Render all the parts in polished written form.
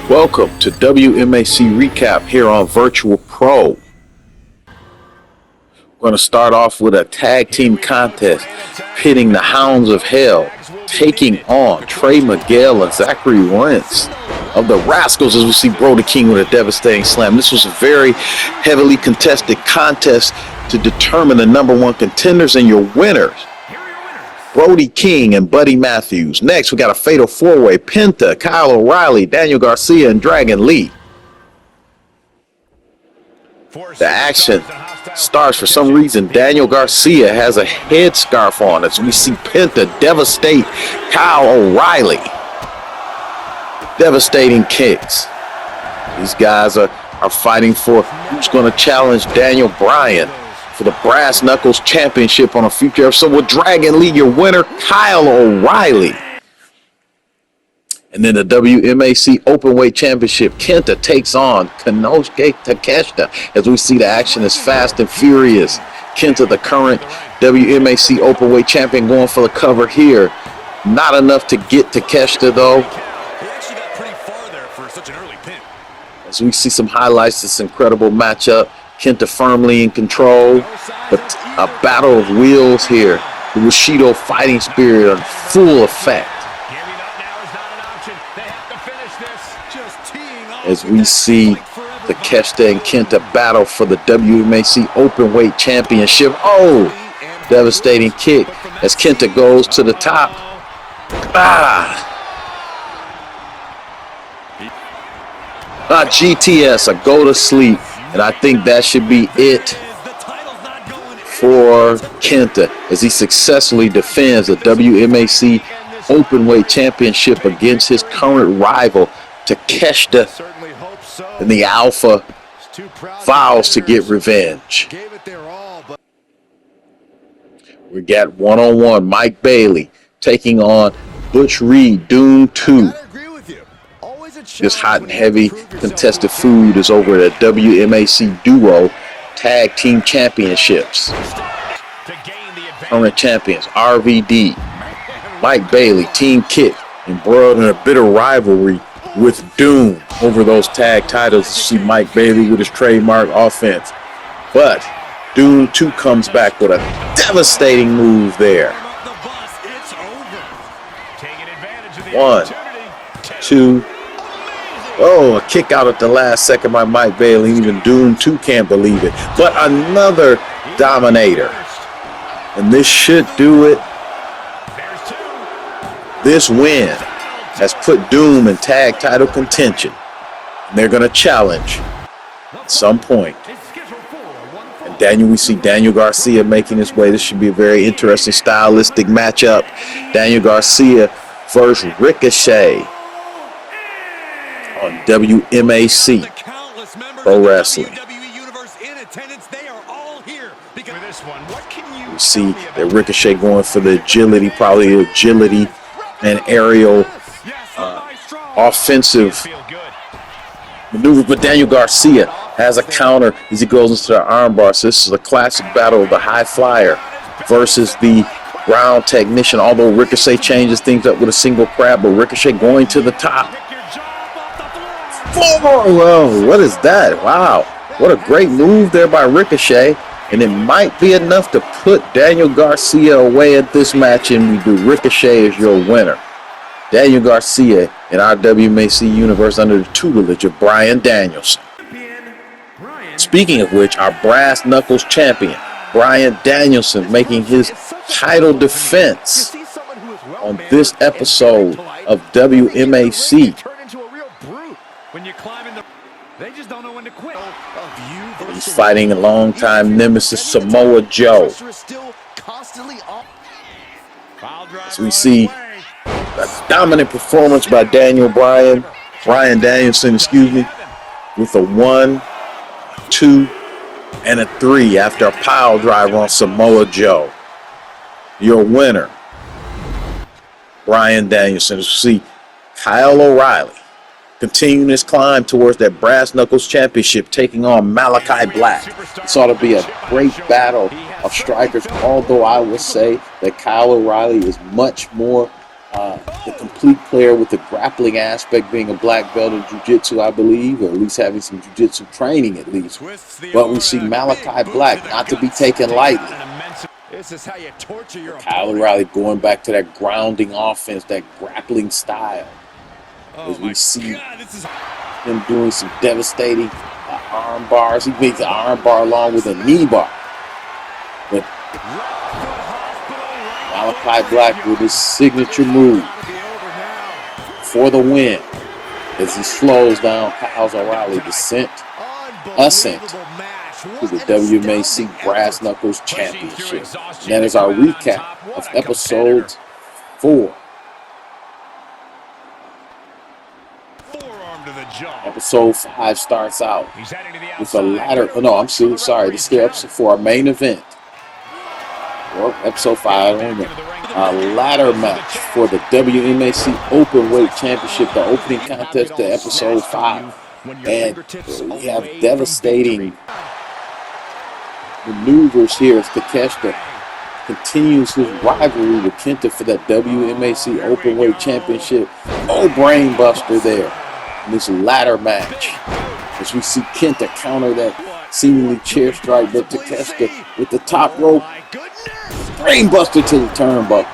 Welcome to WMAC Recap here on Virtual Pro. We're going to start off with a tag team contest pitting the Hounds of Hell, taking on Trey Miguel and Zachary Wentz of the Rascals as we see Brody King with a devastating slam. This was a very heavily contested contest to determine the number one contenders and your winners. Brody King and Buddy Matthews. Next, we got a fatal four-way. Penta, Kyle O'Reilly, Daniel Garcia, and Dragon Lee. The action starts. For some reason, Daniel Garcia has a headscarf on as we see Penta devastate Kyle O'Reilly. Devastating kicks. These guys are fighting for who's going to challenge Daniel Bryan for the Brass Knuckles Championship on a future episode with Dragon Lee, your winner, Kyle O'Reilly. And then the WMAC Openweight Championship, Kenta takes on Konosuke Takeshita as we see the action is fast and furious. Kenta, the current WMAC Openweight Champion, going for the cover here. Not enough to get Takeshita, though. He actually got pretty far there for such an early pin. As we see some highlights of this incredible matchup. Kenta firmly in control, but a battle of wheels here. The Bushido fighting spirit on full effect. As we see Takeshita and Kenta battle for the WMAC Openweight Championship. Oh, devastating kick as Kenta goes to the top. GTS, a go to sleep. And I think that should be it for Kenta as he successfully defends the WMAC Openweight Championship against his current rival, Takeshita, and the Alpha vows to get revenge. We got one-on-one Mike Bailey taking on Butch Reed, Doom 2. This hot and heavy contested food is over at WMAC Duo Tag Team Championships. Current champions RVD, Mike Bailey, Team Kick, embroiled in a bitter rivalry with Doom over those tag titles. You see Mike Bailey with his trademark offense. But Doom 2 comes back with a devastating move there. 1, 2. Oh, a kick out at the last second by Mike Bailey. Even Doom 2 can't believe it. But another dominator. And this should do it. This win has put Doom in tag title contention. And they're going to challenge at some point. And we see Daniel Garcia making his way. This should be a very interesting stylistic matchup. Daniel Garcia versus Ricochet on WMAC Pro Wrestling. We see that Ricochet going for the agility, probably agility and aerial offensive maneuver, but Daniel Garcia has a counter as he goes into the armbar. So this is a classic battle of the high flyer versus the ground technician, although Ricochet changes things up with a single crab, but Ricochet going to the top. Whoa, what is that? Wow, what a great move there by Ricochet. And it might be enough to put Daniel Garcia away at this match, and we do Ricochet as your winner. Daniel Garcia in our WMAC universe under the tutelage of Bryan Danielson. Speaking of which, our Brass Knuckles champion, Bryan Danielson, making his title defense on this episode of WMAC. He's fighting a longtime nemesis, Samoa Joe. As we see a dominant performance by Bryan Danielson, with a 1, 2, and a 3 after a pile driver on Samoa Joe. Your winner, Bryan Danielson. As we see Kyle O'Reilly continuing his climb towards that Brass Knuckles Championship, taking on Malachi Black. This ought to be a great battle of strikers, although I would say that Kyle O'Reilly is much more the complete player with the grappling aspect, being a black belt in jiu-jitsu, I believe, or at least having some jiu-jitsu training at least. But we see Malachi Black not to be taken lightly. This is how you torture your Kyle opponent. O'Reilly going back to that grounding offense, that grappling style. As we see him doing some devastating arm bars. He makes an arm bar along with a knee bar. But Malachi Black with his signature move for the win as he slows down Kyle O'Reilly's ascent to the WMAC Brass Knuckles Championship. And that is our recap of episode 4. Episode 5 starts out with a ladder. Oh, no, I'm sorry. This is episode 4, our main event. Or episode 5, a ladder match for the WMAC Openweight Championship, the opening contest to episode 5. And we have devastating maneuvers here as Takeshita continues his rivalry with Kenta for that WMAC Openweight Championship. Oh, brain buster there in this ladder match. As we see Kenta counter that seemingly chair strike, but Takeshita with the top rope. Brain buster to the turnbuckle.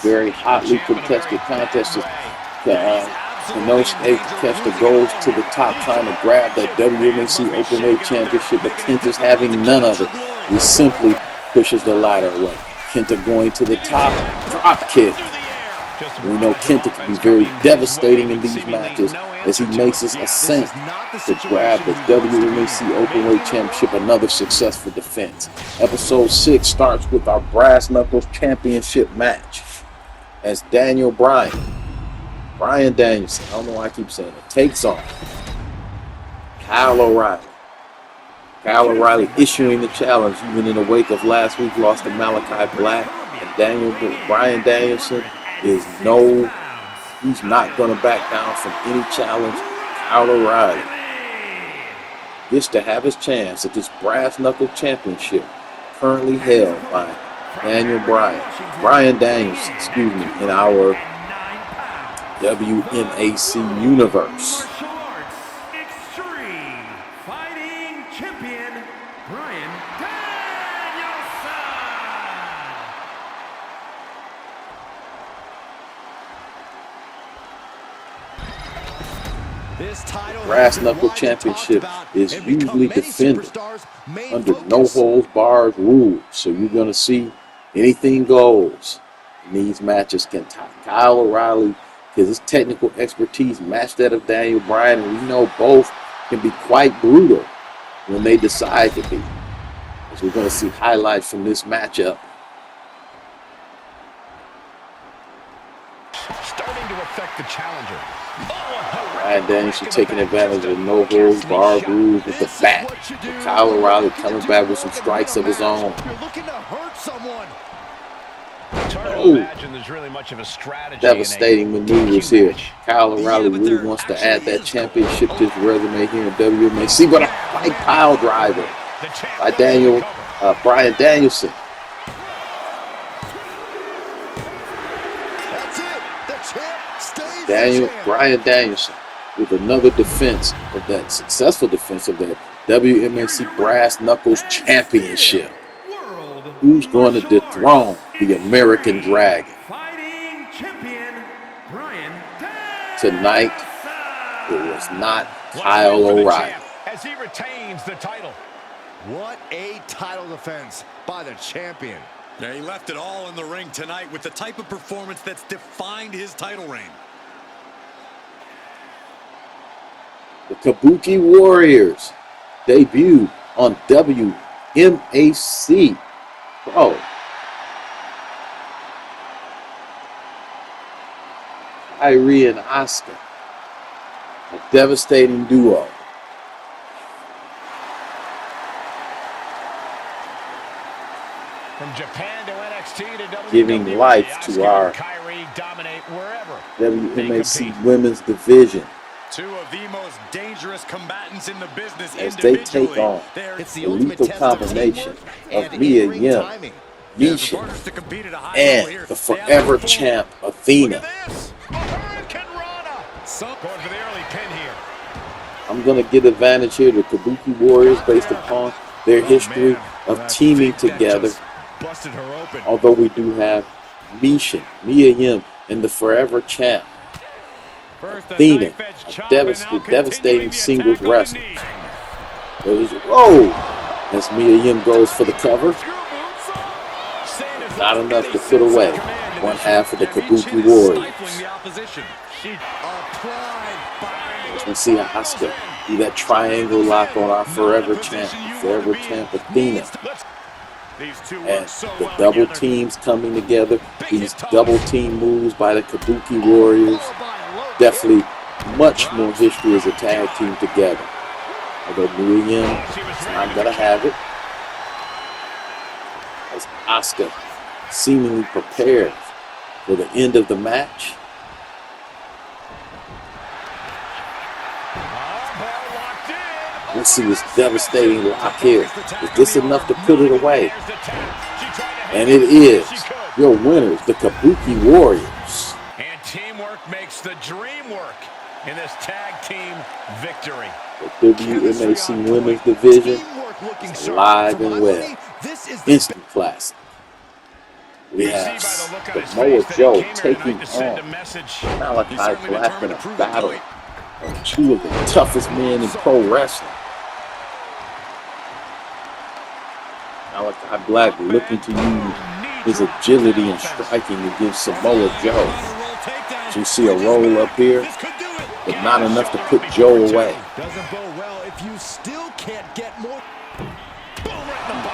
Very hotly contested contest. Takeshita goes to the top trying to grab that WMAC Openweight Championship, but Kenta's having none of it. He simply pushes the ladder away. Kenta going to the top, drop kick. We know Kenta can be very devastating in these matches as he makes his ascent to grab the WMAC Openweight Championship, another successful defense. Episode 6 starts with our Brass Knuckles Championship match as Brian Danielson, I don't know why I keep saying it, takes on Kyle O'Reilly. Kyle O'Reilly issuing the challenge even in the wake of last week loss to Malachi Black, and Brian Danielson is he's not going to back down from any challenge. Kyle O'Reilly gets to have his chance at this Brass Knuckle Championship, currently held by Brian Danielson, in our WMAC universe. Brass Knuckle Championship is usually defended under no holds barred rules, so you're going to see anything goes in these matches. Can Kyle O'Reilly, because his technical expertise match that of Daniel Bryan, and we know both can be quite brutal when they decide to be. So we're going to see highlights from this matchup. Starting to affect the challenger. Brian Danielson taking advantage of no holds barred rules with the bat. With Kyle O'Reilly coming back with some strikes of his own. Devastating maneuvers here. Kyle O'Reilly really wants to add that championship to his resume here in WMAC, but a high pile driver by Brian Danielson. Brian Danielson with another defense of that successful defense of that WMAC Brass Knuckles Championship. Who's going to dethrone the American Dragon? Tonight, it was not Kyle O'Reilly. As he retains the title. What a title defense by the champion. Yeah, he left it all in the ring tonight with the type of performance that's defined his title reign. The Kabuki Warriors debut on WMAC. Bro. Kyrie and Asuka. A devastating duo. From Japan to NXT to WWE, giving life to our WMAC women's division. Two of the most dangerous dangerous combatants in the business as they take individually. on It's the the ultimate lethal test of combination teamwork of and Mia in-ring Yim, timing. Yeah, for Misha, partners to compete at a high and level here, the they have to forever perform. champ Look Athena. at this. A Hurricane Rana. Going for the early pin here. I'm going to give advantage here to Kabuki Warriors based upon their history of teaming together. Busted her open. Although we do have Misha, Mia Yim, and the forever champ Athena, a devastating singles wrestler. Whoa! As Mia Yim goes for the cover. Not enough to put away one half of the Kabuki Warriors. As we see Asuka do that triangle lock on our forever champ Athena. And the double teams coming together, these double team moves by the Kabuki Warriors, definitely much more history as a tag team together. Although Mia Yim is not going to have it, as Asuka seemingly prepared for the end of the match. Let's see this devastating lock here. Is this enough to put it away? And it is. Your winners, the Kabuki Warriors. And teamwork makes the dream work in this tag team victory. The WMAC Women's Division is alive and well. Instant classic. We have Samoa Joe taking on Malachi Black in a battle of two of the toughest men in pro wrestling. Malachi Black looking to use his agility and striking against Samoa Joe. As you see a roll up here, but not enough to put Joe away. Doesn't bode well if you still can't get more.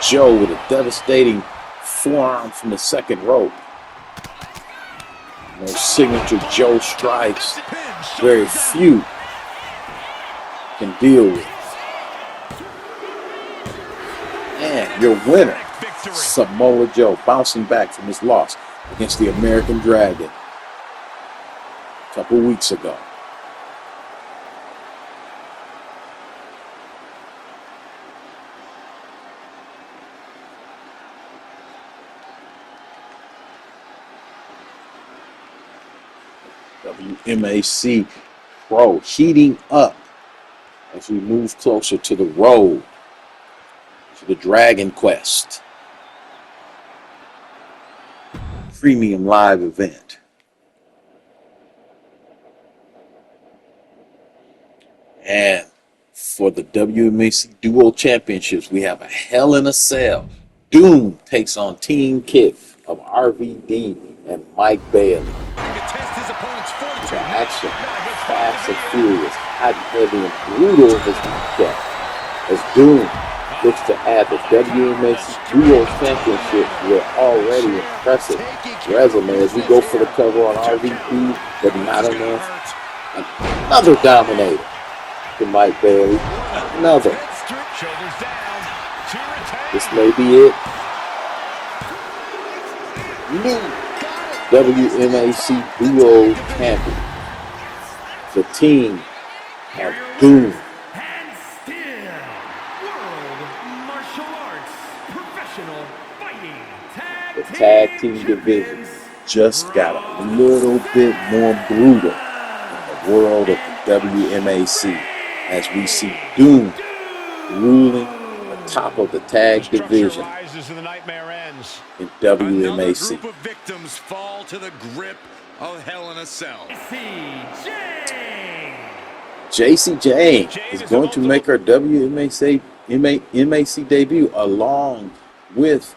Joe with a devastating forearm from the second rope. Those signature Joe strikes, very few can deal with. And your winner, Samoa Joe, bouncing back from his loss against the American Dragon a couple weeks ago. WMAC Pro heating up as we move closer to the road to the Dragon Quest premium live event. And for the WMAC Duo Championships, we have a Hell in a Cell. Doom takes on Team Kid of RVD and Mike Bailey. The action, fast and furious, hot and heavy and brutal as we get. As Doom looks to add the WMAC Duo Championship to an already impressive resume as we go for the cover on RVD, but not enough. Another dominator to Mike Bailey. Another. This may be it. New WMAC Duo Champion. The team of Doom. And still, World Martial Arts Professional Fighting The tag team division just got a little bit more brutal in the world of the WMAC as we see Doom ruling the top of the tag division in WMAC. Another group of victims fall to the grip of Hell in a Cell. JC Jane is going to make her WMAC debut along with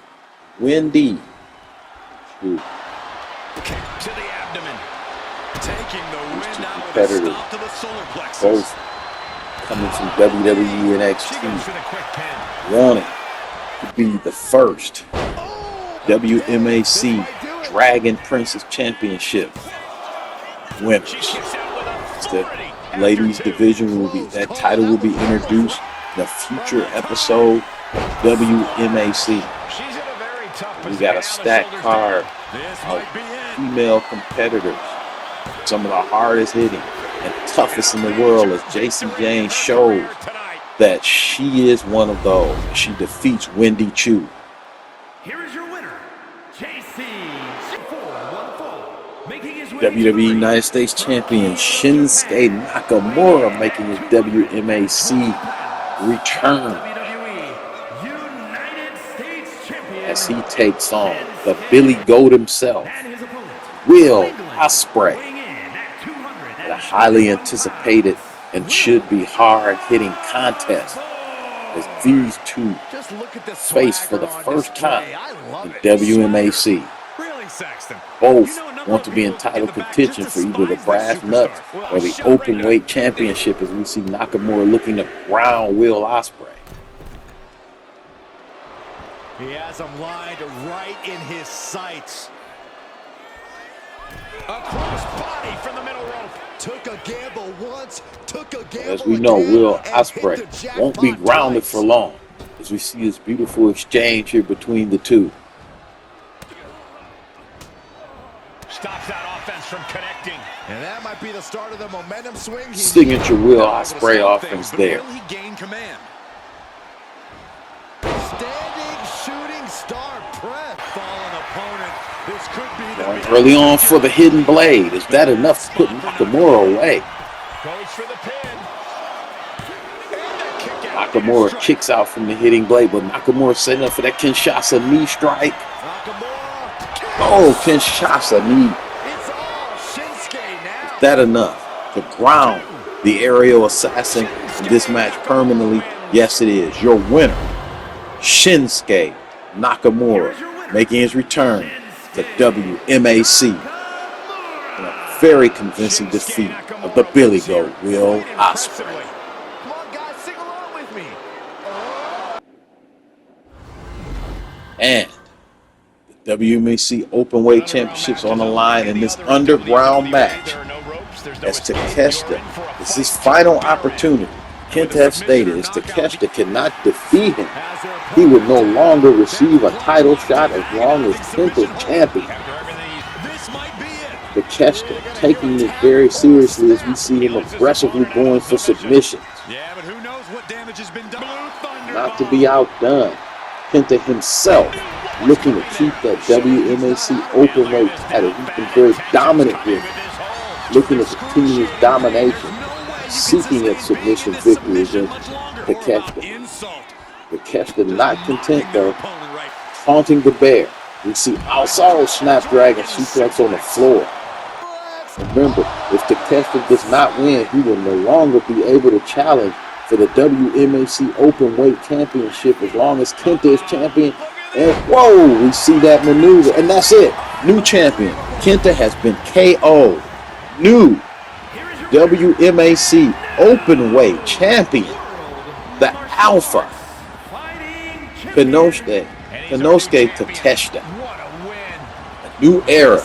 Wendy. Kick to the abdomen, taking the wind out of competitors, the stop to the solar plexus. both coming from WWE and NXT, wanting to be the first WMAC Dragon Princess Championship winners. The ladies division that title will be introduced in a future episode of WMAC. We got a stacked card of female competitors, some of the hardest hitting, and toughest in the world, as Jason James showed that she is one of those. She defeats Wendy Chu. Here is your winner, JC 414, making his way WWE to the ring. United States Champion Shinsuke Nakamura making his WMAC return WWE United States Champion as he takes on the Billy Goat himself, and his opponent, Will England, Ospreay, weighing in at 200 in a highly anticipated and should be hard-hitting contest as these two Just look at the face for the swagger on first time display. I love in it. WMAC. Really, Saxton? Both You know, a number want of to be in people title the back contention just for either the despise brass this nuts superstar. or the Well, open weight championship, as we see Nakamura looking to ground Will Ospreay. He has him lined right in his sights. Across body from the middle rope. Took a gamble once, took a gamble As we know, again, Will and hit Ospreay the won't be jackpot grounded twice. for long, as we see this beautiful exchange here between the two. Stops that offense from connecting. And that might be the start of the momentum swing. He Signature Will Able to Ospreay stop offense things, but there. Will he gain command? Standing shooting star press. Fallen opponent. This could be the Going early on for the hidden blade. Is that enough to put Nakamura away? Goes for the pin. And a kick out. Nakamura kicks out from the hitting blade, but Nakamura setting up for that Kinshasa knee strike. Nakamura. Oh, Kinshasa knee. It's all Shinsuke now. Is that enough to ground the aerial assassin in this match permanently? Yes, it is. Your winner, Shinsuke Nakamura, making his return to WMAC in a very convincing defeat of the Billy Goat, Will Ospreay. Come on, guys, sing along with me. And the WMAC Openweight Championships on the line in this underground match as Takeshita. It's his final opportunity. Kenta has stated if Takeshita cannot defeat him, he would no longer receive a title shot as long as Kenta's champion. This might be it. Takeshita taking it very seriously as we see him aggressively going for submissions. Yeah, but who knows what damage has been done. Blue Thunder Not to be outdone, Kenta himself looking to keep that WMAC Openweight title. He's been very dominant here, looking to continue his domination, seeking a submission victory against Takeshita. Takeshita not content though, taunting the bear. We see also Snapdragon suplex on the floor. Remember, if Takeshita does not win, he will no longer be able to challenge for the WMAC Openweight Championship as long as Kenta is champion. And whoa, we see that maneuver, and that's it. New champion. Kenta has been KO'd. New WMAC Openweight champion, the Alpha, Konosuke Takeshita. What a win. A new era,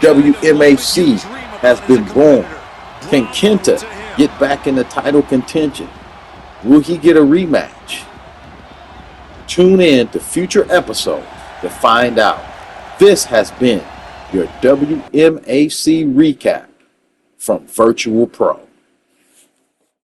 WMAC has been born. Can Kenta get back in the title contention? Will he get a rematch? Tune in to future episodes to find out. This has been your WMAC recap from Virtual Pro.